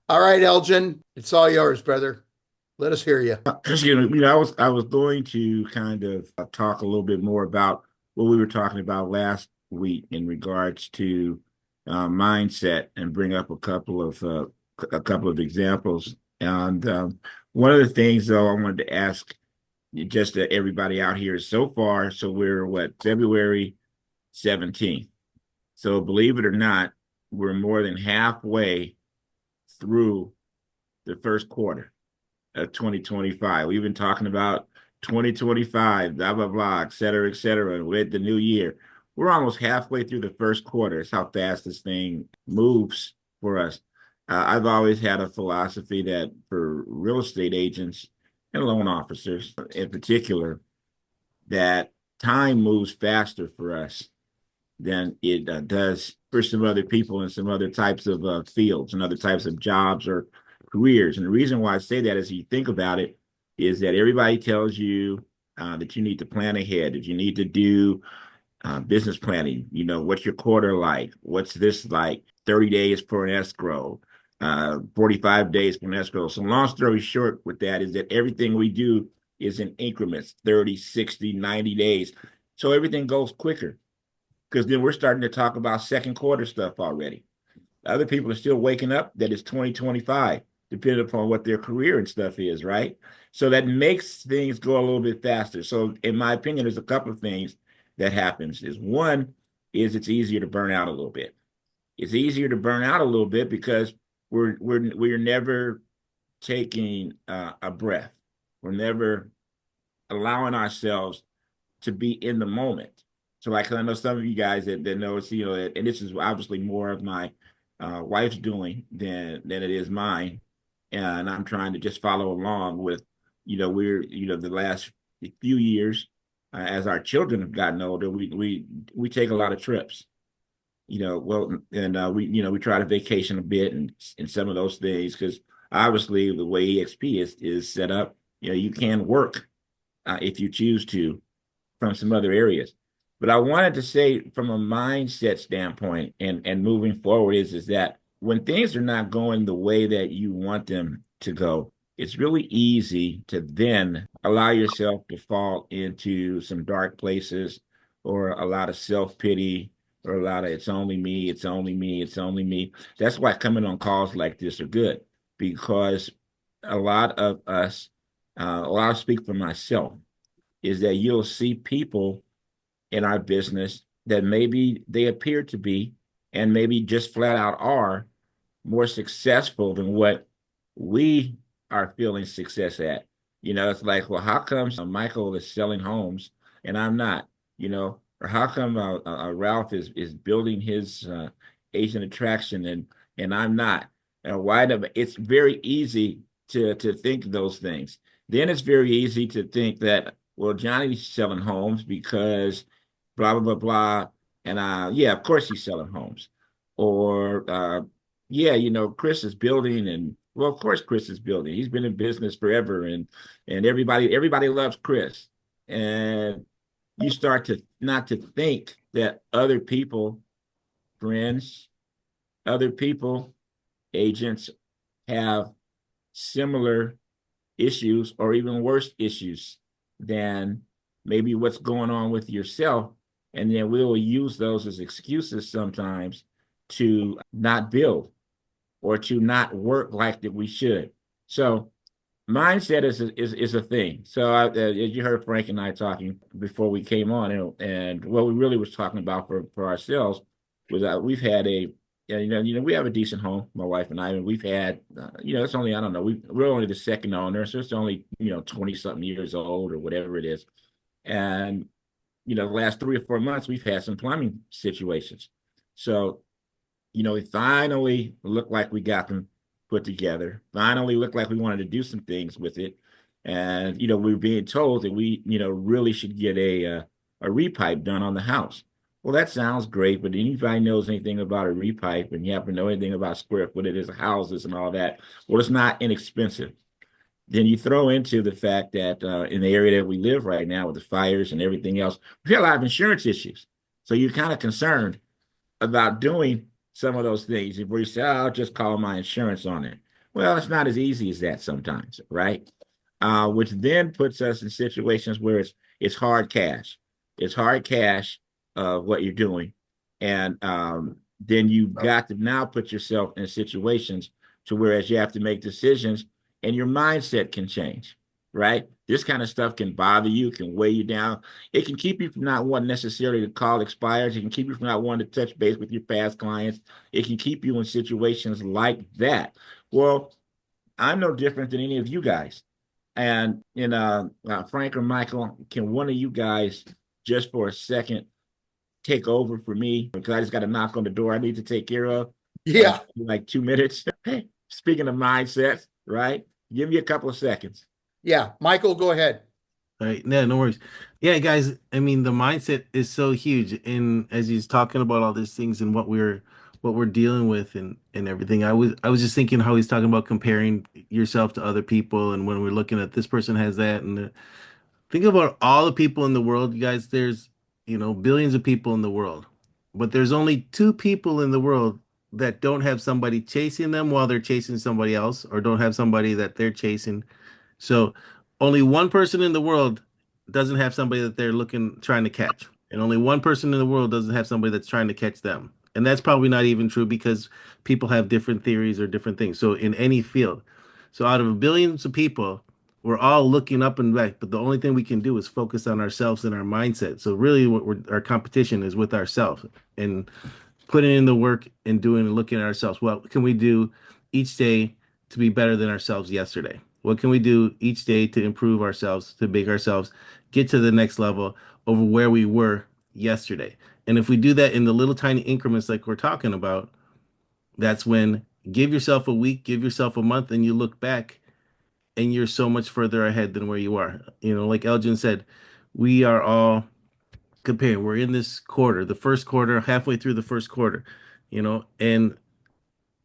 All right, Elgin, it's all yours, brother. Let us hear you. I was going to kind of talk a little bit more about what we were talking about last week in regards to mindset and bring up a couple of examples. And one of the things, though, I wanted to ask just everybody out here is so far. So we're what, February 17th. So believe it or not, we're more than halfway through the first quarter of 2025. We've been talking about 2025, blah, blah, blah, et cetera, with the new year. We're almost halfway through the first quarter. It's how fast this thing moves for us. I've always had a philosophy that for real estate agents and loan officers in particular, that time moves faster for us than it does for some other people in some other types of fields and other types of jobs or careers. And the reason why I say that is you think about it is that everybody tells you that you need to plan ahead, that you need to do business planning. What's your quarter like? What's this like? 30 days for an escrow, 45 days for an escrow. So long story short with that is that everything we do is in increments, 30, 60, 90 days. So everything goes quicker because then we're starting to talk about second quarter stuff already. Other people are still waking up that it's 2025, depending upon what their career and stuff is, right? So that makes things go a little bit faster. So in my opinion, there's a couple of things that happens. Is one is it's easier to burn out a little bit. It's easier to burn out a little bit because we're never taking a breath. We're never allowing ourselves to be in the moment. So, like, I know some of you guys that know, and this is obviously more of my wife's doing than it is mine, and I'm trying to just follow along with, the last few years as our children have gotten older, we take a lot of trips, we try to vacation a bit and some of those things because obviously the way EXP is set up, you can work if you choose to from some other areas. But I wanted to say from a mindset standpoint and moving forward is that when things are not going the way that you want them to go, it's really easy to then allow yourself to fall into some dark places or a lot of self-pity or a lot of it's only me, it's only me, it's only me. That's why coming on calls like this are good because a lot of us, I'll speak for myself, is that you'll see people in our business that maybe they appear to be and maybe just flat out are more successful than what we are feeling success at. It's like, well, how come Michael is selling homes and I'm not? Or how come Ralph is building his agent attraction and I'm not? Why? It's very easy to think those things. Then it's very easy to think that, well, Johnny's selling homes because blah blah blah blah, and yeah, of course he's selling homes, or yeah, Chris is building, and well, of course Chris is building. He's been in business forever, and everybody loves Chris, and you start to not to think that other people, friends, other people, agents have similar issues or even worse issues than maybe what's going on with yourself. And then we'll use those as excuses sometimes to not build or to not work like that we should. So mindset is a thing. So as you heard Frank and I talking before we came on, and what we really was talking about for ourselves was we've had a we have a decent home, my wife and I, and we've had it's only I don't know we're only the second owner, so it's only 20 something years old or whatever it is, and the last 3 or 4 months we've had some plumbing situations, so we finally look like we got them put together. Finally look like we wanted to do some things with it. And, we were being told that we, really should get a repipe done on the house. Well, that sounds great, but anybody knows anything about a repipe and you happen to know anything about square footage of houses and all that, well, it's not inexpensive. Then you throw into the fact that in the area that we live right now with the fires and everything else, we have a lot of insurance issues. So you're kind of concerned about doing some of those things where you say, oh, I'll just call my insurance on it. Well, it's not as easy as that sometimes, right? Which then puts us in situations where it's hard cash. It's hard cash what you're doing. And then you've got to now put yourself in situations to whereas you have to make decisions and your mindset can change, right? This kind of stuff can bother you, can weigh you down. It can keep you from not wanting necessarily to call expires. It can keep you from not wanting to touch base with your past clients. It can keep you in situations like that. Well, I'm no different than any of you guys. And Frank or Michael, can one of you guys just for a second take over for me because I just got a knock on the door I need to take care of Yeah. in like 2 minutes. Speaking of mindsets, right? Give me a couple of seconds. Yeah. Michael, go ahead. All right, no, no worries. Yeah, guys, I mean the mindset is so huge. And as he's talking about all these things and what we're dealing with and everything, I was just thinking how he's talking about comparing yourself to other people and when we're looking at this person has that and think about all the people in the world, you guys, there's billions of people in the world. But there's only two people in the world that don't have somebody chasing them while they're chasing somebody else or don't have somebody that they're chasing, so only one person in the world doesn't have somebody that they're trying to catch. And only one person in the world doesn't have somebody that's trying to catch them. And that's probably not even true because people have different theories or different things. So in any field. So out of billions of people, we're all looking up and back, but the only thing we can do is focus on ourselves and our mindset. So really our competition is with ourselves and putting in the work and doing and looking at ourselves. What can we do each day to be better than ourselves yesterday? What can we do each day to improve ourselves, to make ourselves get to the next level over where we were yesterday? And if we do that in the little tiny increments like we're talking about, that's when give yourself a week, give yourself a month, and you look back and you're so much further ahead than where you are. Like Elgin said, we are all comparing. We're in this quarter, the first quarter, halfway through the first quarter, and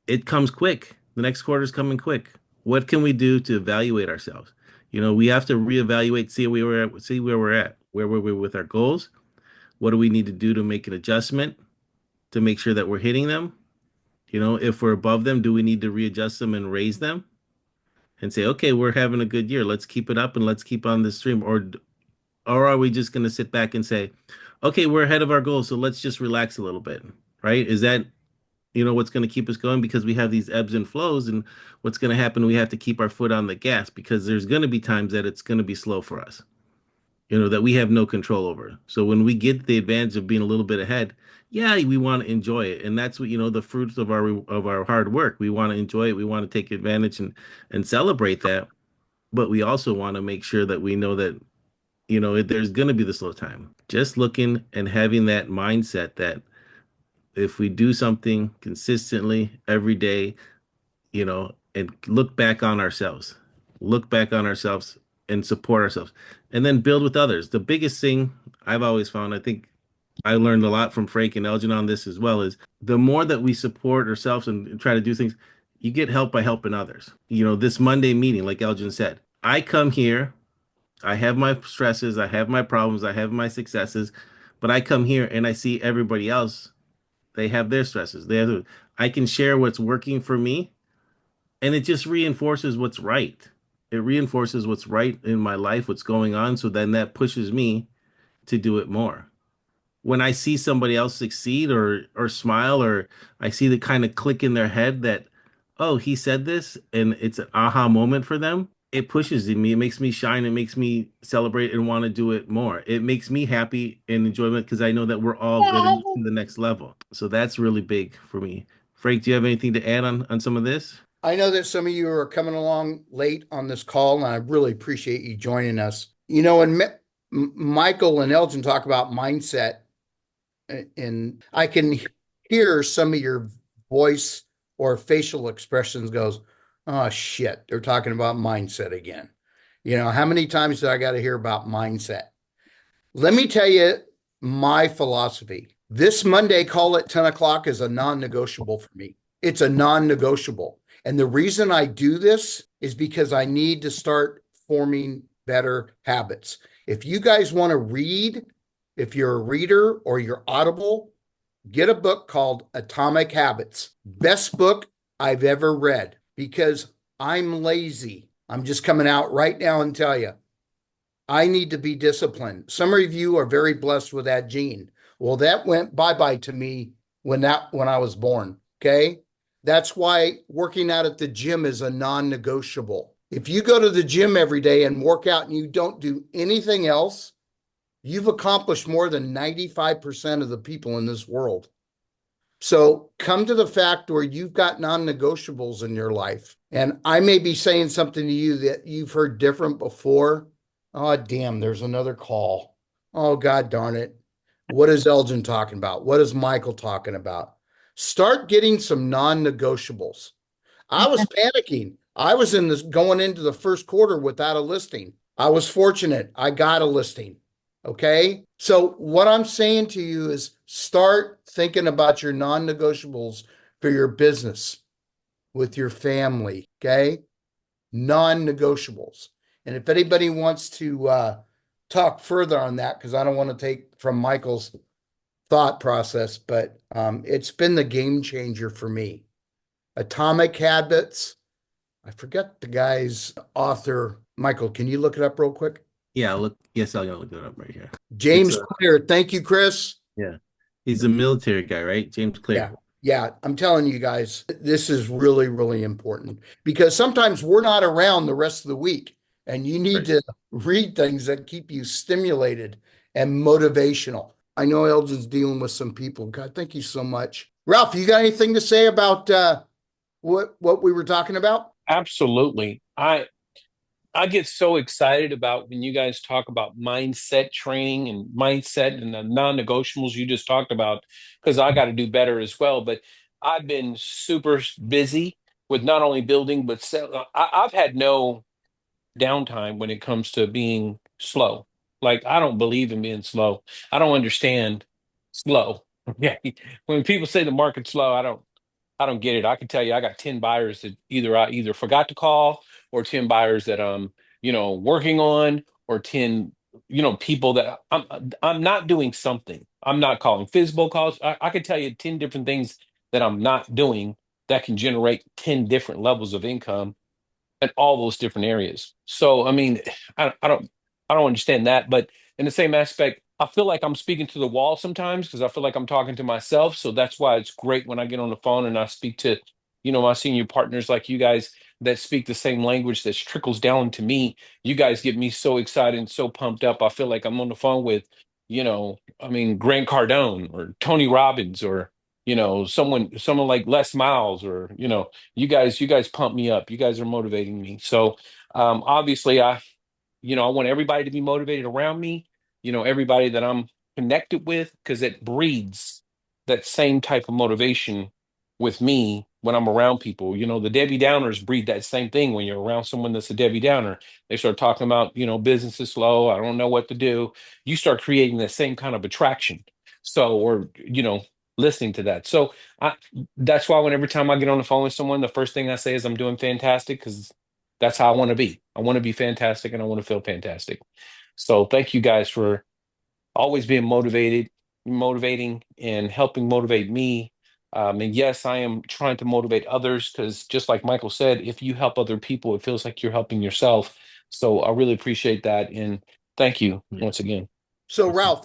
it comes quick. The next quarter is coming quick. What can we do to evaluate ourselves? We have to reevaluate, see where we're at, where were we with our goals? What do we need to do to make an adjustment to make sure that we're hitting them? If we're above them, do we need to readjust them and raise them and say, okay, we're having a good year. Let's keep it up and let's keep on this stream. Or are we just going to sit back and say, okay, we're ahead of our goals, so let's just relax a little bit, right? Is that what's going to keep us going because we have these ebbs and flows, and what's going to happen, we have to keep our foot on the gas because there's going to be times that it's going to be slow for us, that we have no control over. So when we get the advantage of being a little bit ahead, yeah, we want to enjoy it. And that's what, the fruits of our hard work. We want to enjoy it. We want to take advantage and celebrate that. But we also want to make sure that we know that, there's going to be the slow time. Just looking and having that mindset that if we do something consistently every day, and look back on ourselves and support ourselves, and then build with others. The biggest thing I've always found, I think I learned a lot from Frank and Elgin on this as well, is the more that we support ourselves and try to do things, you get help by helping others. This Monday meeting, like Elgin said, I come here, I have my stresses, I have my problems, I have my successes, but I come here and I see everybody else, they have their stresses. I can share what's working for me, and it just reinforces what's right. It reinforces what's right in my life, what's going on. So then that pushes me to do it more. When I see somebody else succeed or smile, or I see the kind of click in their head that, oh, he said this, and it's an aha moment for them, it pushes me. It makes me shine. It makes me celebrate and want to do it more. It makes me happy and enjoyment because I know that we're all good to the next level. So that's really big for me. Frank, do you have anything to add on some of this? I know that some of you are coming along late on this call, and I really appreciate you joining us. And Michael and Elgin talk about mindset, and I can hear some of your voice or facial expressions goes, oh shit, they're talking about mindset again. How many times do I got to hear about mindset? Let me tell you my philosophy. This Monday call at 10 o'clock is a non-negotiable for me. It's a non-negotiable. And the reason I do this is because I need to start forming better habits. If you guys want to read, if you're a reader or you're Audible, get a book called Atomic Habits. Best book I've ever read, because I'm lazy. I'm just coming out right now and tell you, I need to be disciplined. Some of you are very blessed with that gene. Well, that went bye-bye to me when I was born. Okay. That's why working out at the gym is a non-negotiable. If you go to the gym every day and work out and you don't do anything else, you've accomplished more than 95% of the people in this world. So come to the fact where you've got non-negotiables in your life. And I may be saying something to you that you've heard different before. Oh, damn, there's another call. Oh, God darn it. What is Elgin talking about? What is Michael talking about? Start getting some non-negotiables. I was panicking. I was going into the first quarter without a listing. I was fortunate. I got a listing. Okay. So what I'm saying to you is start thinking about your non-negotiables for your business with your family. Okay. Non-negotiables. And if anybody wants to talk further on that, because I don't want to take from Michael's thought process, but it's been the game changer for me. Atomic Habits. I forget the guy's author. Michael, can you look it up real quick? Yeah, look. Yes, I'll look it up right here. James Clear. Thank you, Chris. Yeah, he's a military guy, right? James Clear. Yeah, I'm telling you guys, this is really, really important because sometimes we're not around the rest of the week and you need to read things that keep you stimulated and motivational. I know Elgin's dealing with some people. God, thank you so much. Ralph, you got anything to say about what we were talking about? Absolutely. I get so excited about when you guys talk about mindset training and mindset and the non-negotiables you just talked about, because I got to do better as well. But I've been super busy with not only building, but I've had no downtime when it comes to being slow. Like, I don't believe in being slow. I don't understand slow. Yeah. When people say the market's slow, I don't get it. I can tell you I got 10 buyers that I either forgot to call, or 10 buyers that I'm, working on, or 10, people that I'm not doing something. I'm not calling physical calls. I could tell you 10 different things that I'm not doing that can generate 10 different levels of income in all those different areas. So, I mean, I don't understand that, but in the same aspect, I feel like I'm speaking to the wall sometimes because I feel like I'm talking to myself. So that's why it's great when I get on the phone and I speak to, my senior partners like you guys that speak the same language that trickles down to me. You guys get me so excited and so pumped up. I feel like I'm on the phone with, Grant Cardone or Tony Robbins, or, someone like Les Miles, or, you guys pump me up. You guys are motivating me. So obviously I want everybody to be motivated around me, everybody that I'm connected with, because it breeds that same type of motivation with me when I'm around people. The Debbie Downers breed that same thing when you're around someone that's a Debbie Downer. They start talking about, business is slow. I don't know what to do. You start creating that same kind of attraction. So, or, listening to that. So that's why every time I get on the phone with someone, the first thing I say is I'm doing fantastic, because that's how I want to be. I want to be fantastic and I want to feel fantastic. So thank you guys for always being motivating and helping motivate me. And yes, I am trying to motivate others because just like Michael said, if you help other people, it feels like you're helping yourself. So I really appreciate that. And thank you once again. So Ralph,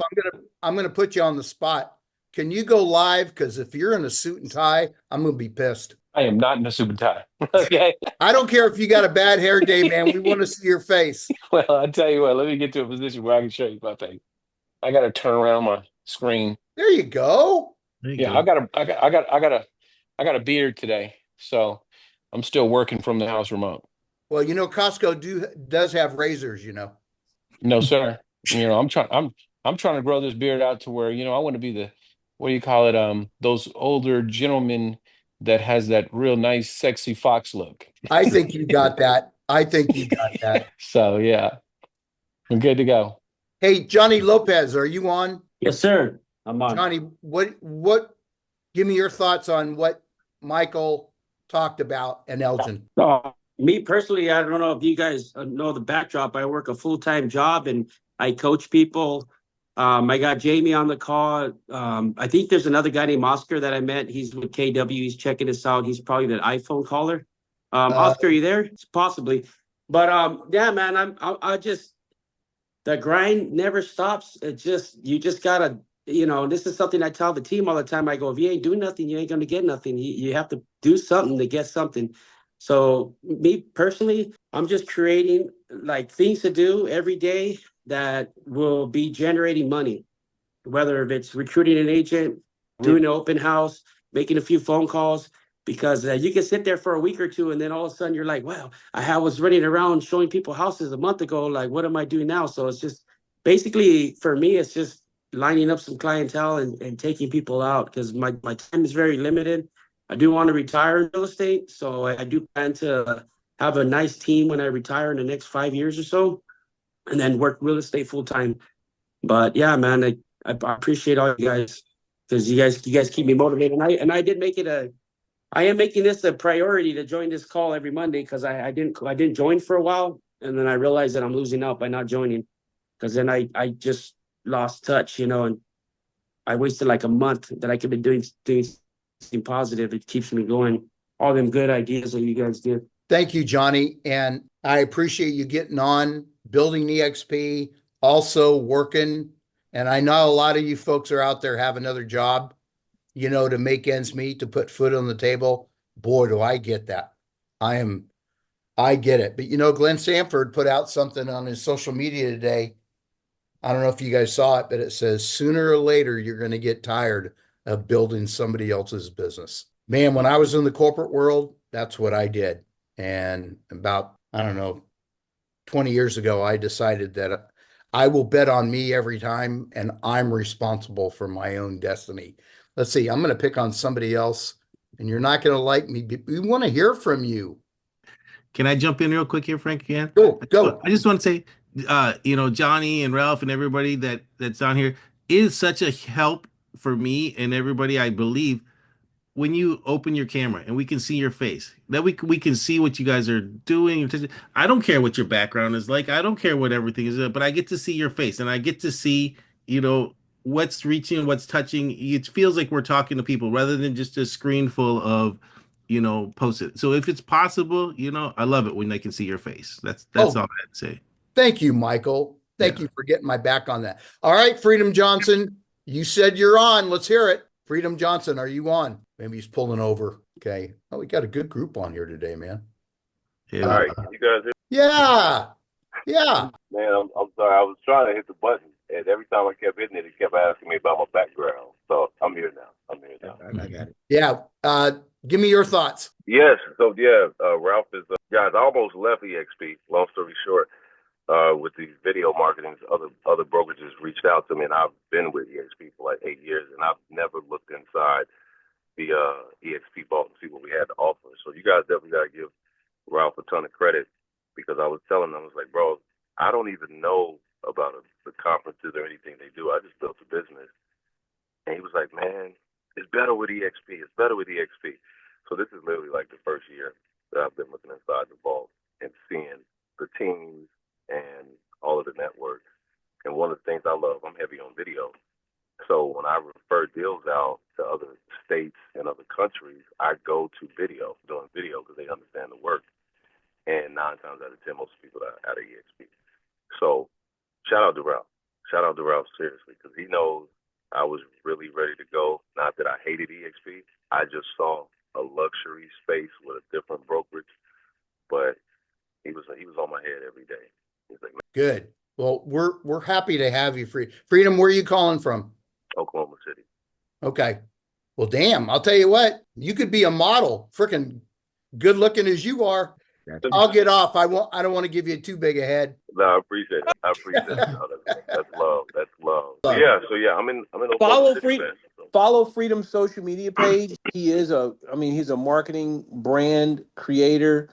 I'm gonna put you on the spot. Can you go live? Because if you're in a suit and tie, I'm gonna be pissed. I am not in a suit and tie. Okay. I don't care if you got a bad hair day, man. We want to see your face. Well, I'll tell you what, let me get to a position where I can show you my face. I got to turn around my screen. There you go. Yeah, I got a beard today, so I'm still working from the house remote. Well, Costco does have razors, No, sir. I'm trying to grow this beard out to where, I want to be the, what do you call it? Those older gentlemen that has that real nice, sexy fox look. I think you got that. So yeah, we're good to go. Hey, Johnny Lopez, are you on? Yes, sir. I'm on. Johnny, give me your thoughts on what Michael talked about and Elgin. Me personally, I don't know if you guys know the backdrop. I work a full-time job and I coach people. I got Jamie on the call. I think there's another guy named Oscar that I met. He's with KW. He's checking us out. He's probably the iPhone caller. Oscar, you there? Possibly. But yeah, man, I just, the grind never stops. It just, you just gotta, this is something I tell the team all the time. I go, if you ain't doing nothing, you ain't gonna get nothing. You have to do something to get something. So me personally, I'm just creating like things to do every day that will be generating money, whether if it's recruiting an agent, doing an open house, making a few phone calls, because you can sit there for a week or two and then all of a sudden you're like, wow, I was running around showing people houses a month ago. Like, what am I doing now? So it's just basically for me, it's just lining up some clientele and taking people out because my time is very limited. I do want to retire in real estate. So I do plan to have a nice team when I retire in the next 5 years or so and then work real estate full time. But yeah, man, I appreciate all you guys because you guys keep me motivated. And I did make it I am making this a priority to join this call every Monday because I didn't join for a while, and then I realized that I'm losing out by not joining because then I just lost touch, and I wasted like a month that I could be doing something positive. It keeps me going. All them good ideas that you guys did. Thank you, Johnny. And I appreciate you getting on, building EXP, also working. And I know a lot of you folks are out there have another job, to make ends meet, to put food on the table. Boy, do I get that. I get it. But Glenn Sanford put out something on his social media today. I don't know if you guys saw it, but it says sooner or later, you're going to get tired of building somebody else's business. Man, when I was in the corporate world, that's what I did. And about, I don't know, 20 years ago, I decided that I will bet on me every time, and I'm responsible for my own destiny. Let's see, I'm going to pick on somebody else, and you're not going to like me, but we want to hear from you. Can I jump in real quick here, Frank? Again? Go. I just want to say, Johnny and Ralph and everybody that's on here is such a help for me and everybody, I believe, when you open your camera and we can see your face, that we can see what you guys are doing. I don't care what your background is like. I don't care what everything is, but I get to see your face and I get to see, what's reaching, what's touching. It feels like we're talking to people rather than just a screen full of, post-it. So if it's possible, I love it when they can see your face. That's all I had to say. Thank you, Michael. Thank you for getting my back on that. All right, Freedom Johnson, you said you're on. Let's hear it. Freedom Johnson, are you on? Maybe he's pulling over. Okay. Oh, we got a good group on here today, man. Yeah. All right, you guys hear? Yeah. Man, I'm sorry. I was trying to hit the button, and every time I kept hitting it, it kept asking me about my background. So I'm here now. I got it. Yeah. Give me your thoughts. Yes. So Ralph is guys. I almost left EXP. Long story short, with these video marketings, other brokerages reached out to me, and I've been with EXP for like 8 years, and I've never looked inside the EXP vault and see what we had to offer. So you guys definitely got to give Ralph a ton of credit because I was telling him, I was like, bro, I don't even know about the conferences or anything they do. I just built a business. And he was like, man, it's better with EXP. It's better with EXP. So this is literally like the first year that I've been looking inside the vault and seeing the teams and all of the networks. And one of the things I love, I'm heavy on video. So when I refer deals out to other states and other countries, I go to video, doing video because they understand the work. And 9 times out of 10, most people are out of EXP. So shout out to Ralph. Shout out to Ralph, seriously, because he knows I was really ready to go. Not that I hated EXP. I just saw a luxury space with a different brokerage. But he was on my head every day. He's like, good. Well, we're happy to have you, Freedom. Where are you calling from? Oklahoma City. Okay. Well, damn, I'll tell you what, you could be a model, freaking good looking as you are. I'll get off. I don't want to give you too big a head. No, I appreciate it. That's love. That's love. So I'm in Follow Oklahoma City, follow Freedom's social media page. He's a marketing brand creator.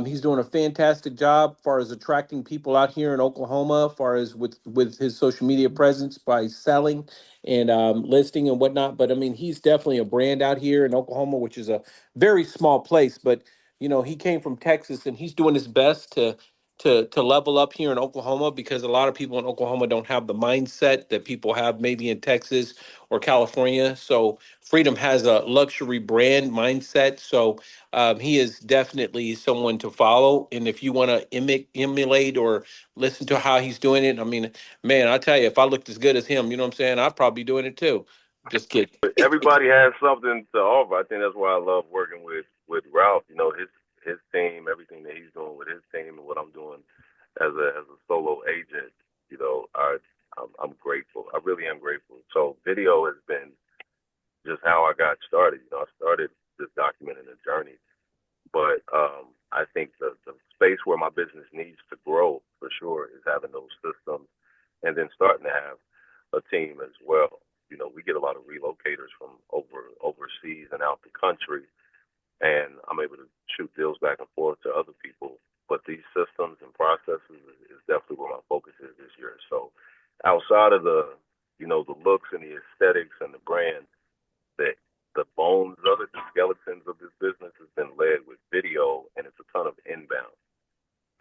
He's doing a fantastic job as far as attracting people out here in Oklahoma, as far as with his social media presence by selling and listing and whatnot. But I mean, he's definitely a brand out here in Oklahoma, which is a very small place. But he came from Texas, and he's doing his best to level up here in Oklahoma, because a lot of people in Oklahoma don't have the mindset that people have maybe in Texas or California. So Freedom has a luxury brand mindset. So he is definitely someone to follow. And if you want to emulate or listen to how he's doing it, I mean, man, I tell you, if I looked as good as him, you know what I'm saying, I'd probably be doing it too. Just kidding. Everybody has something to offer. I think that's why I love working with Ralph. You know, his team, everything that he's doing with his team, and what I'm doing as a solo agent. You know, I'm grateful. I really am grateful. So video has been just how I got started. You know, I started just documenting the journey, but I think the space where my business needs to grow for sure is having those systems, and then starting to have a team as well. You know, we get a lot of relocators from overseas and out the country, and I'm able to shoot deals back and forth to other people. But these systems and processes is definitely where my focus is this year. So outside of the, you know, the looks and the aesthetics and the brand, the bones of it, the skeletons of this business has been led with video, and it's a ton of inbound.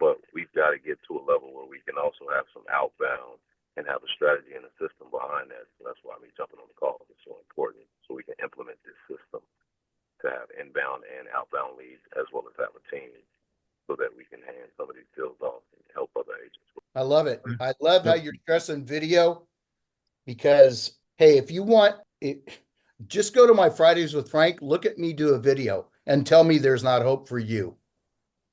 But we've got to get to a level where we can also have some outbound and have a strategy and a system behind that. So that's why me jumping on the call is so important, so we can implement this system to have inbound and outbound leads, as well as have a team, so that we can hand some of these deals off and help other agents. I love it. I love how you're stressing video because, hey, if you want it, just go to my Fridays with Frank, look at me do a video and tell me there's not hope for you.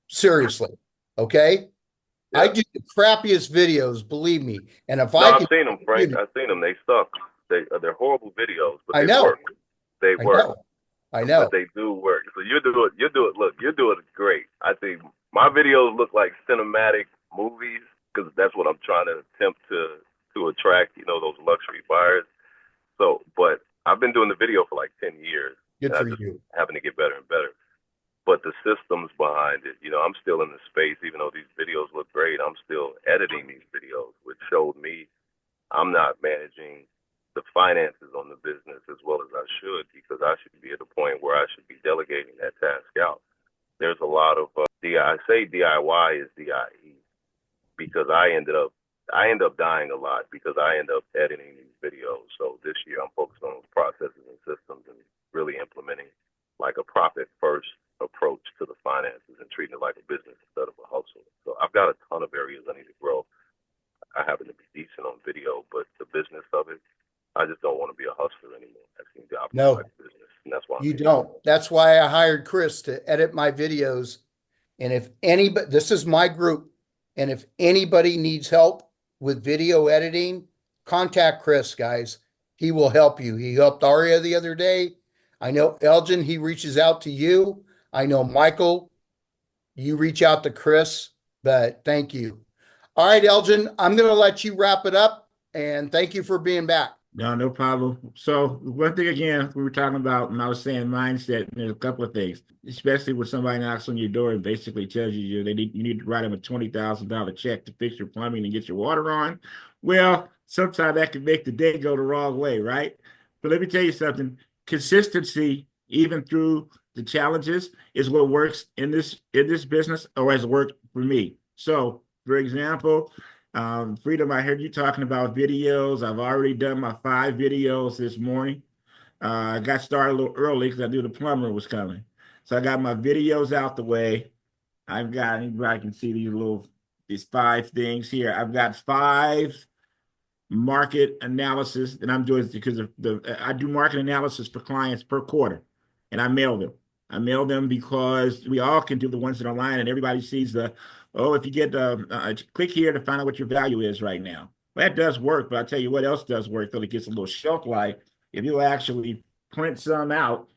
Seriously. Okay. Yeah. I do the crappiest videos, believe me. And if I've seen them, Frank. I've seen them. They suck. They're horrible videos, but I they know. work. They work. I know. But they do work. So you do it. Look, you're doing it great. I think my videos look like cinematic movies because that's what I'm trying to attempt to attract. You know, those luxury buyers. So, but I've been doing the video for like 10 years. Good for I just you. having to get better and better. But the systems behind it, you know, I'm still in the space, even though these videos look great, I'm still editing these videos, which showed me I'm not managing the finances on the business as well as I should, because I should be at a point where I should be delegating that task out. There's a lot of I say DIY is DIE because I end up dying a lot because I end up editing these videos. So this year I'm focused on those processes and systems and really implementing like a profit first approach to the finances and treating it like a business instead of a hustle. So I've got a ton of areas I need to grow. I happen to be decent on video, but the business of it, I just don't want to be a hustler anymore. I think the opposite No. like business, and that's why You don't. That's why I hired Chris to edit my videos. And if anybody, this is my group, and if anybody needs help with video editing, contact Chris, guys. He will help you. He helped Aria the other day. I know Elgin, he reaches out to you. I know Michael, you reach out to Chris, but thank you. All right, Elgin, I'm going to let you wrap it up, and thank you for being back. No problem. So one thing again, we were talking about when I was saying mindset, there's a couple of things, especially when somebody knocks on your door and basically tells you you need to write them a $20,000 check to fix your plumbing and get your water on. Well, sometimes that can make the day go the wrong way, right? But let me tell you something. Consistency, even through the challenges, is what works in this business, or has worked for me. So, for example, Freedom, I heard you talking about videos. I've already done my 5 videos this morning. I got started a little early because I knew the plumber was coming. So I got my videos out the way. I've got, anybody can see these 5 things here. I've got 5 market analysis that I'm doing because I do market analysis for clients per quarter, and I mail them. I mail them because we all can do the ones that are online, and everybody sees if you get click here to find out what your value is right now. Well, that does work, but I'll tell you what else does work, though, it gets a little shelf life. If you actually print some out,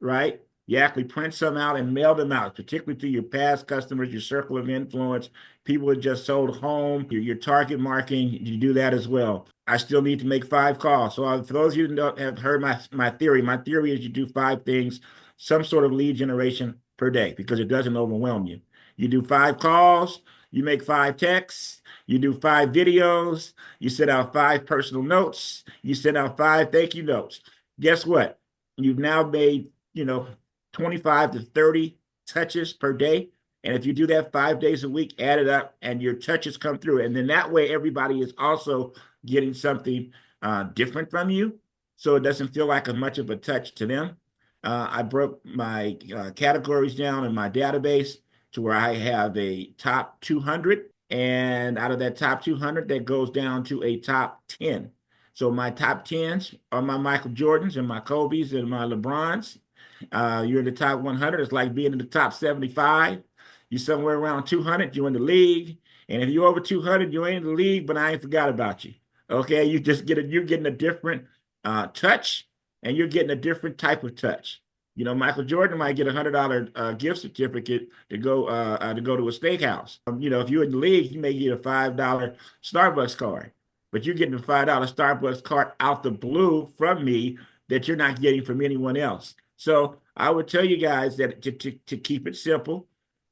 right? You actually print some out and mail them out, particularly to your past customers, your circle of influence, people who just sold home, your target marketing, you do that as well. I still need to make 5 calls. So for those of you who don't have heard my theory is you do 5 things, some sort of lead generation per day, because it doesn't overwhelm you. You do 5 calls, you make 5 texts, you do 5 videos, you send out 5 personal notes, you send out 5 thank you notes. Guess what? You've now made, 25 to 30 touches per day. And if you do that 5 days a week, add it up and your touches come through. And then that way, everybody is also getting something different from you. So it doesn't feel like as much of a touch to them. I broke my categories down in my database to where I have a top 200. And out of that top 200, that goes down to a top 10. So my top 10s are my Michael Jordans and my Kobe's and my LeBrons. You're in the top 100. It's like being in the top 75. You're somewhere around 200. You're in the league. And if you're over 200, you ain't in the league, but I ain't forgot about you. Okay. You just you're getting a different touch, and you're getting a different type of touch. You know, Michael Jordan might get $100 gift certificate to go to a steakhouse. You know, if you're in the league, you may get a $5 Starbucks card, but you're getting a $5 Starbucks card out the blue from me that you're not getting from anyone else. So I would tell you guys that to keep it simple,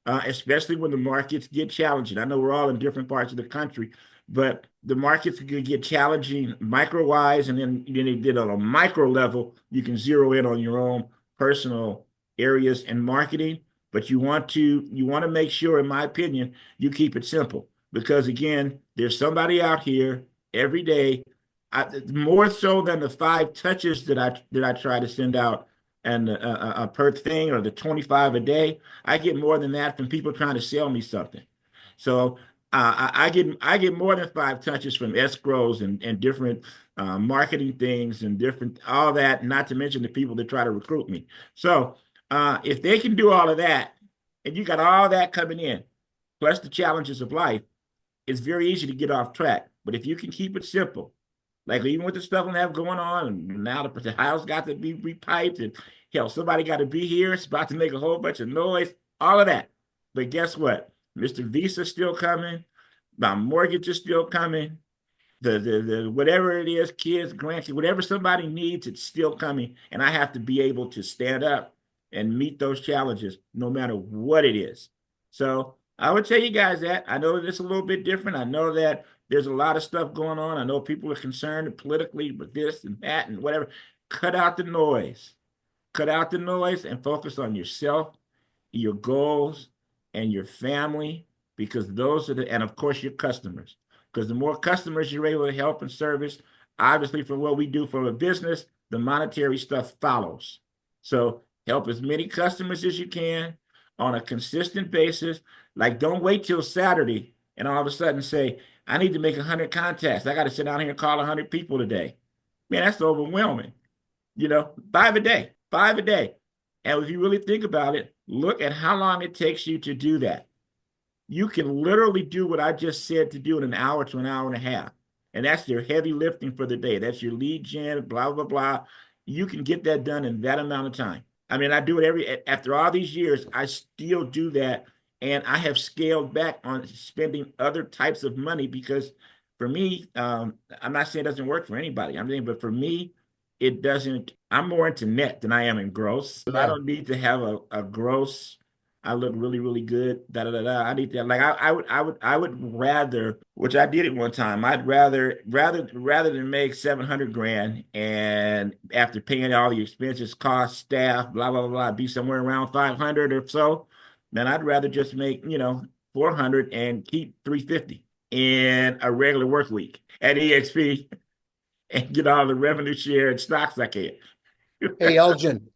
especially when the markets get challenging. I know we're all in different parts of the country, but the markets can get challenging micro-wise, and then on a micro level, you can zero in on your own personal areas and marketing. But you want to make sure, in my opinion, you keep it simple, because again, there's somebody out here every day, more so than the 5 touches that I try to send out and per thing, or the 25 a day. I get more than that from people trying to sell me something. So I get more than 5 touches from escrows and different marketing things and different all that, not to mention the people that try to recruit me. So if they can do all of that, and you got all that coming in, plus the challenges of life, it's very easy to get off track. But if you can keep it simple, like even with the stuff we have going on, and now the house got to be repiped, and hell, somebody got to be here. It's about to make a whole bunch of noise, all of that. But guess what? Mr. Visa's still coming. My mortgage is still coming. The whatever it is, kids, grandkids, whatever somebody needs, it's still coming. And I have to be able to stand up and meet those challenges, no matter what it is. So I would tell you guys that. I know that it's a little bit different. I know that there's a lot of stuff going on. I know people are concerned politically with this and that and whatever. Cut out the noise. Cut out the noise and focus on yourself, your goals, and your family, because those are and of course your customers. Because the more customers you're able to help and service, obviously from what we do for a business, the monetary stuff follows. So help as many customers as you can on a consistent basis. Like, don't wait till Saturday and all of a sudden say, I need to make 100 contacts. I got to sit down here and call 100 people today. Man, that's overwhelming. 5 a day, 5 a day. And if you really think about it, look at how long it takes you to do that. You can literally do what I just said to do in an hour to an hour and a half. And that's your heavy lifting for the day. That's your lead gen, blah, blah, blah. You can get that done in that amount of time. I mean, I do it after all these years, I still do that. And I have scaled back on spending other types of money because for me, I'm not saying it doesn't work for anybody. But for me, it doesn't. I'm more into net than I am in gross. Yeah. I don't need to have a gross. I look really, really good. I need to, like, I would rather, which I did at one time. I'd rather than make 700 grand and after paying all the expenses, costs, staff, blah, blah, blah, be somewhere around 500 or so. Then I'd rather just make, 400 and keep 350 in a regular work week at EXP and get all the revenue share and stocks I can. Hey, Elgin,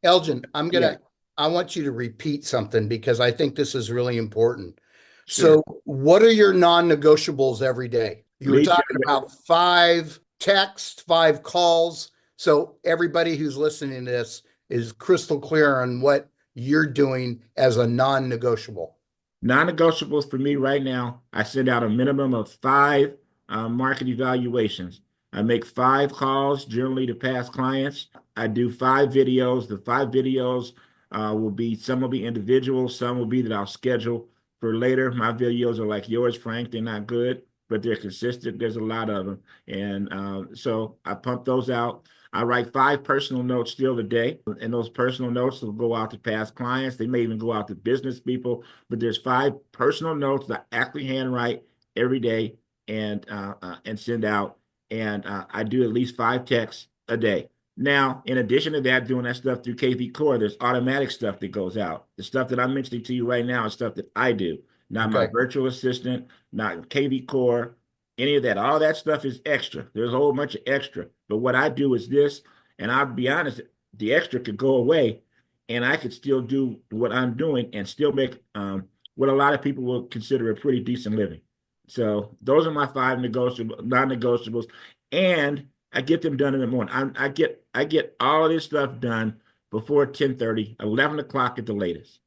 I want you to repeat something because I think this is really important. Sure. So what are your non-negotiables every day? You were talking about 5 texts, 5 calls. So everybody who's listening to this is crystal clear on what you're doing as a non-negotiable. Non-negotiables for me right now, I send out a minimum of 5 market evaluations. I make 5 calls generally to past clients. I do 5 videos. The 5 videos some will be individual, some will be that I'll schedule for later. My videos are like yours, Frank. They're not good, but they're consistent. There's a lot of them. And so I pump those out. I write 5 personal notes still a day, and those personal notes will go out to past clients. They may even go out to business people, but there's 5 personal notes that I actually handwrite every day and send out. And I do at least 5 texts a day. Now, in addition to that, doing that stuff through KV Core, there's automatic stuff that goes out. The stuff that I'm mentioning to you right now is stuff that I do, not my Okay. virtual assistant, not KV Core, any of that. All that stuff is extra. There's a whole bunch of extra. But what I do is this, and I'll be honest, the extra could go away, and I could still do what I'm doing and still make what a lot of people will consider a pretty decent living. So those are my 5 non-negotiables, and I get them done in the morning. I get all of this stuff done before 10:30, 11 o'clock at the latest.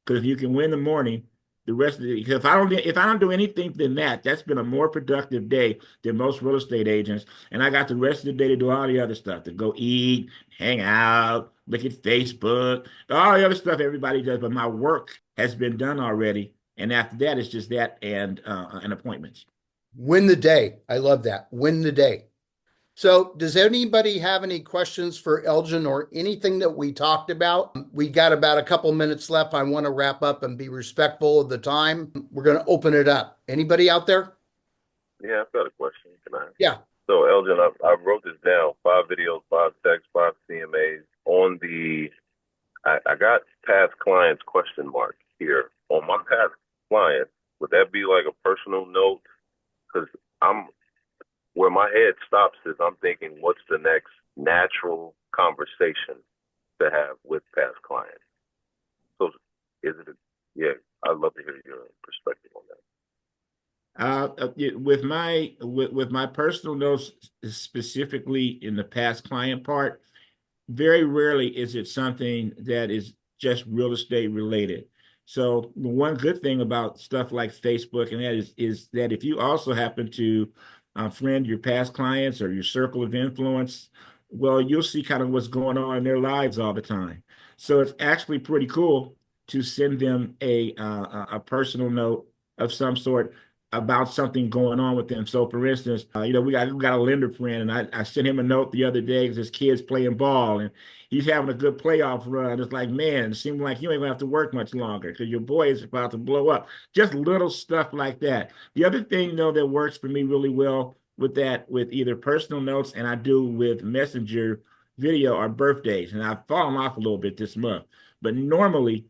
Because if you can win the morning, the rest of the, if I don't do anything than that, that's been a more productive day than most real estate agents. And I got the rest of the day to do all the other stuff, to go eat, hang out, look at Facebook, all the other stuff everybody does. But my work has been done already. And after that, it's just that and appointments. Win the day. I love that. Win the day. So does anybody have any questions for Elgin or anything that we talked about? We got about a couple minutes left. I want to wrap up and be respectful of the time. We're going to open it up. Anybody out there? Yeah, I've got a question. Can I? Yeah. So, Elgin, I wrote this down: 5 videos, 5 texts, 5 CMAs. On the, I got past clients question mark here. On my past clients, would that be like a personal note? Because where my head stops is I'm thinking, what's the next natural conversation to have with past clients? So is it, yeah, I'd love to hear your perspective on that. With my personal notes, specifically in the past client part, very rarely is it something that is just real estate related. So the one good thing about stuff like Facebook and that is that if you also happen to friend your past clients or your circle of influence, well, you'll see kind of what's going on in their lives all the time. So it's actually pretty cool to send them a personal note of some sort about something going on with them. So, for instance, we got a lender friend, and I sent him a note the other day because his kid's playing ball, and he's having a good playoff run. It's like, man, it seems like you ain't gonna have to work much longer because your boy is about to blow up. Just little stuff like that. The other thing, that works for me really well with that, with either personal notes and I do with Messenger video, are birthdays. And I've fallen off a little bit this month, but normally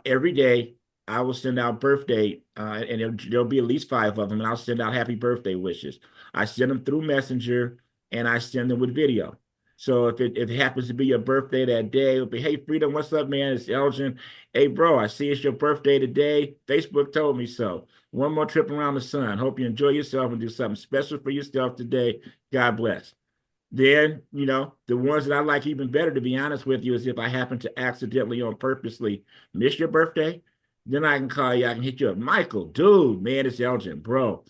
every day I will send out birthday, and there'll be at least 5 of them, and I'll send out happy birthday wishes. I send them through Messenger, and I send them with video. So if it happens to be your birthday that day, it'll be, hey, Freedom, what's up, man? It's Elgin. Hey, bro, I see it's your birthday today. Facebook told me so. One more trip around the sun. Hope you enjoy yourself and do something special for yourself today. God bless. Then, the ones that I like even better, to be honest with you, is if I happen to accidentally or purposely miss your birthday, then I can call you. I can hit you up. Michael, dude, man, it's Elgin, bro.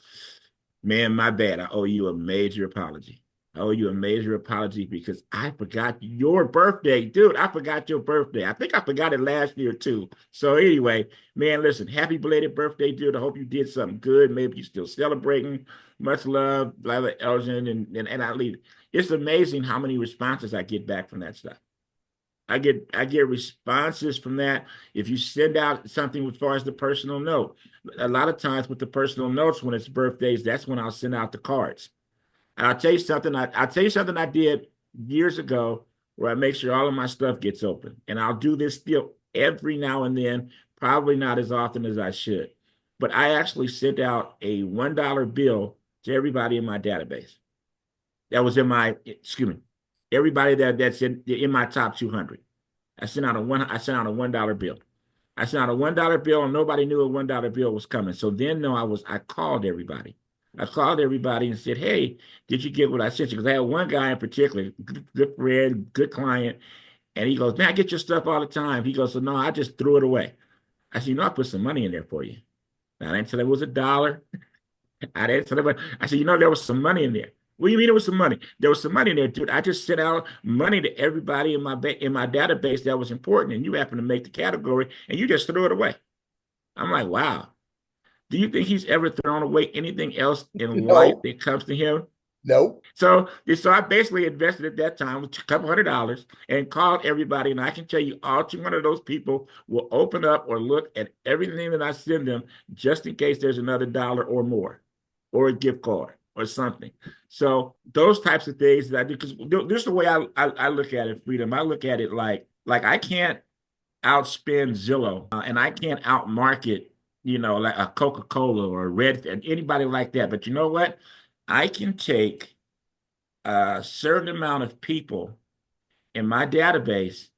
Man, my bad. I owe you a major apology. I owe you a major apology because I forgot your birthday. Dude, I forgot your birthday. I think I forgot it last year too. So anyway, man, listen, happy belated birthday, dude. I hope you did something good. Maybe you're still celebrating. Much love, Lila Elgin, and I leave. It's amazing how many responses I get back from that stuff. I get responses from that. If you send out something as far as the personal note, a lot of times with the personal notes, when it's birthdays, that's when I'll send out the cards. And I'll tell you something. I'll tell you something I did years ago where I make sure all of my stuff gets open. And I'll do this still every now and then, probably not as often as I should. But I actually sent out a $1 bill to everybody in my database. That was everybody that's in my top 200. I sent out a $1 bill. I sent out a $1 bill, and nobody knew a $1 bill was coming. So then, I called everybody. I called everybody and said, hey, did you get what I sent you? Because I had one guy in particular, good friend, good client, and he goes, man, I get your stuff all the time. He goes, so no, I just threw it away. I said, I put some money in there for you. Now, I didn't tell him it was $1. I didn't tell him, I said, there was some money in there. What do you mean there was some money? There was some money in there, dude. I just sent out money to everybody in my database that was important, and you happen to make the category, and you just threw it away. I'm like, wow. Do you think he's ever thrown away anything else in life that comes to him? No. So I basically invested at that time with a couple $100 and called everybody, and I can tell you all 200 of those people will open up or look at everything that I send them just in case there's another $1 or more, or a gift card, or something. So those types of things that I do, because this is the way I look at it, Freedom. I look at it like I can't outspend Zillow, and I can't outmarket, like a Coca-Cola or a Red, anybody like that. But you know what? I can take a certain amount of people in my database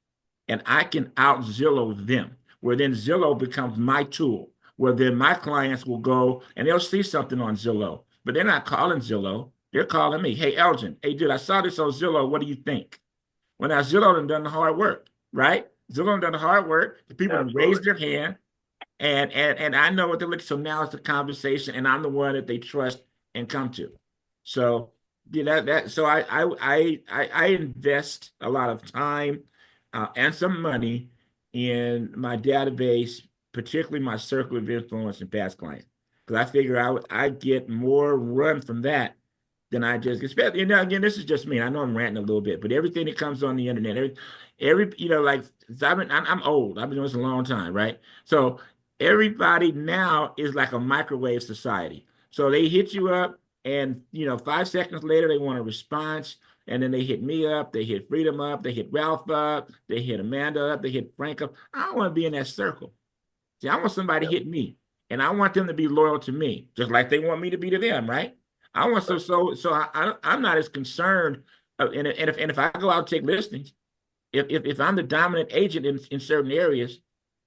and I can out Zillow them, where then Zillow becomes my tool, where then my clients will go and they'll see something on Zillow, but they're not calling Zillow. They're calling me. Hey, Elgin, hey, dude, I saw this on Zillow. What do you think? Well, now Zillow done the hard work, right? Zillow done the hard work. The people raised their hand, and I know what they're looking. So now it's a conversation, and I'm the one that they trust and come to. So so I invest a lot of time and some money in my database, particularly my circle of influence and past clients, because I figure I get more run from that than I just expect. Again, this is just me. I know I'm ranting a little bit, but everything that comes on the internet, like I'm old. I've been doing this a long time, right? So everybody now is like a microwave society. So they hit you up, and 5 seconds later they want a response, and then they hit me up, they hit Freedom up, they hit Ralph up, they hit Amanda up, they hit Frank up. I don't want to be in that circle. See, I want somebody to hit me, and I want them to be loyal to me, just like they want me to be to them, right? I want I'm not as concerned. And if I go out and take listings, if I'm the dominant agent in certain areas,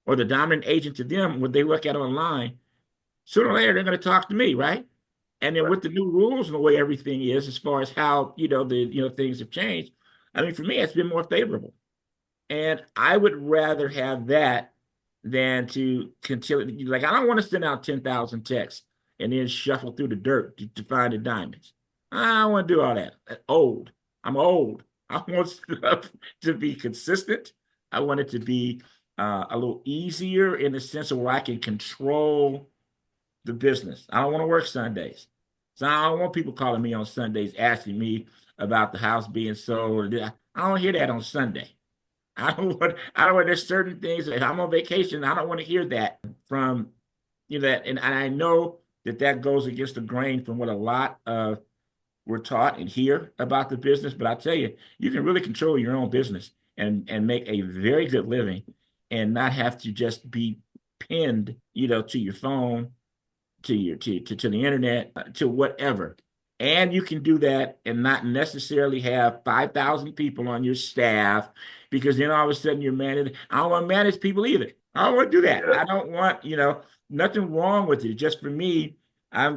or the dominant agent to them, when they look at online, sooner or later they're going to talk to me, right? And then with the new rules and the way everything is, as far as how things have changed, I mean, for me, it's been more favorable, and I would rather have that than to continue. Like, I don't want to send out 10,000 texts and then shuffle through the dirt to find the diamonds. I don't want to do all that. Old. I'm old. I want stuff to be consistent. I want it to be a little easier in the sense of where I can control the business. I don't want to work Sundays. So I don't want people calling me on Sundays asking me about the house being sold. I don't hear that on Sunday. I don't want, there's certain things. If I'm on vacation, I don't want to hear that from that. And I know that goes against the grain from what a lot of we're taught and hear about the business. But I tell you, you can really control your own business and make a very good living, and not have to just be pinned, to your phone, to the internet, to whatever. And you can do that and not necessarily have 5,000 people on your staff, because then all of a sudden you're managing. I don't want to manage people either. I don't want to do that. I don't want, nothing wrong with it. Just for me,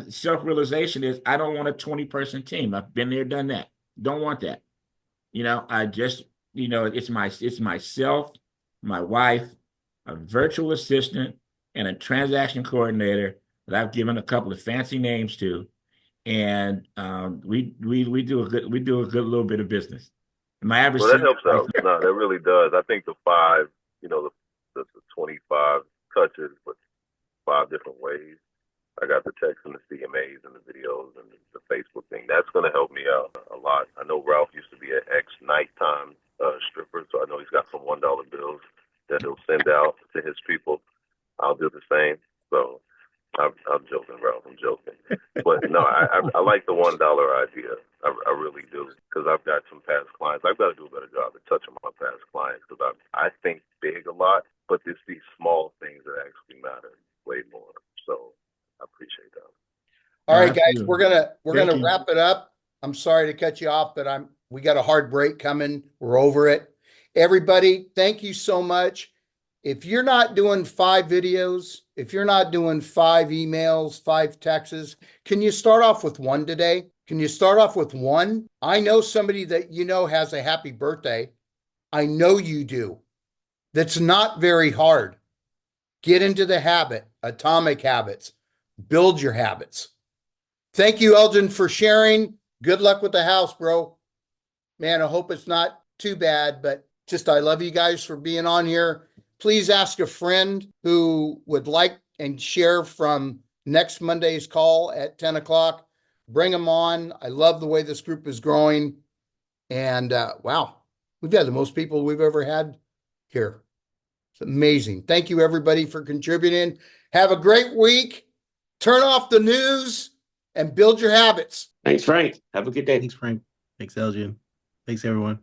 self-realization is I don't want a 20-person team. I've been there, done that. Don't want that. I just, it's myself, my wife, a virtual assistant, and a transaction coordinator that I've given a couple of fancy names to. And we do a good little bit of business. My average. Well, that helps out. No, that really does. I think the 5, the 25 touches, but 5 different ways. I got the text and the CMAs and the videos and the Facebook thing. That's going to help me out a lot. I know Ralph used to be an ex-nighttime stripper, so I know he's got some $1 bills that he'll send out to his people. I'll do the same. So I'm joking, Ralph. I'm joking. But no, I like the $1 idea. I really do, because I've got some past clients. I've got to do a better job at touching my past clients, because I think big a lot, but it's these small things that actually matter way more. So I appreciate that. All right, guys, we're gonna wrap it up. I'm sorry to cut you off, but we got a hard break coming. We're over it. Everybody, thank you so much. If you're not doing 5 videos, if you're not doing 5 emails, 5 texts, can you start off with 1 today? Can you start off with 1? I know somebody that has a happy birthday. I know you do. That's not very hard. Get into the habit, atomic habits. Build your habits. Thank you, Elgin, for sharing. Good luck with the house, bro. Man, I hope it's not too bad, but I love you guys for being on here. Please ask a friend who would like and share from next Monday's call at 10 o'clock. Bring them on. I love the way this group is growing. And wow, we've had the most people we've ever had here. It's amazing. Thank you, everybody, for contributing. Have a great week. Turn off the news and build your habits. Thanks, Frank. Have a good day. Thanks, Frank. Thanks, Elgin. Thanks, everyone.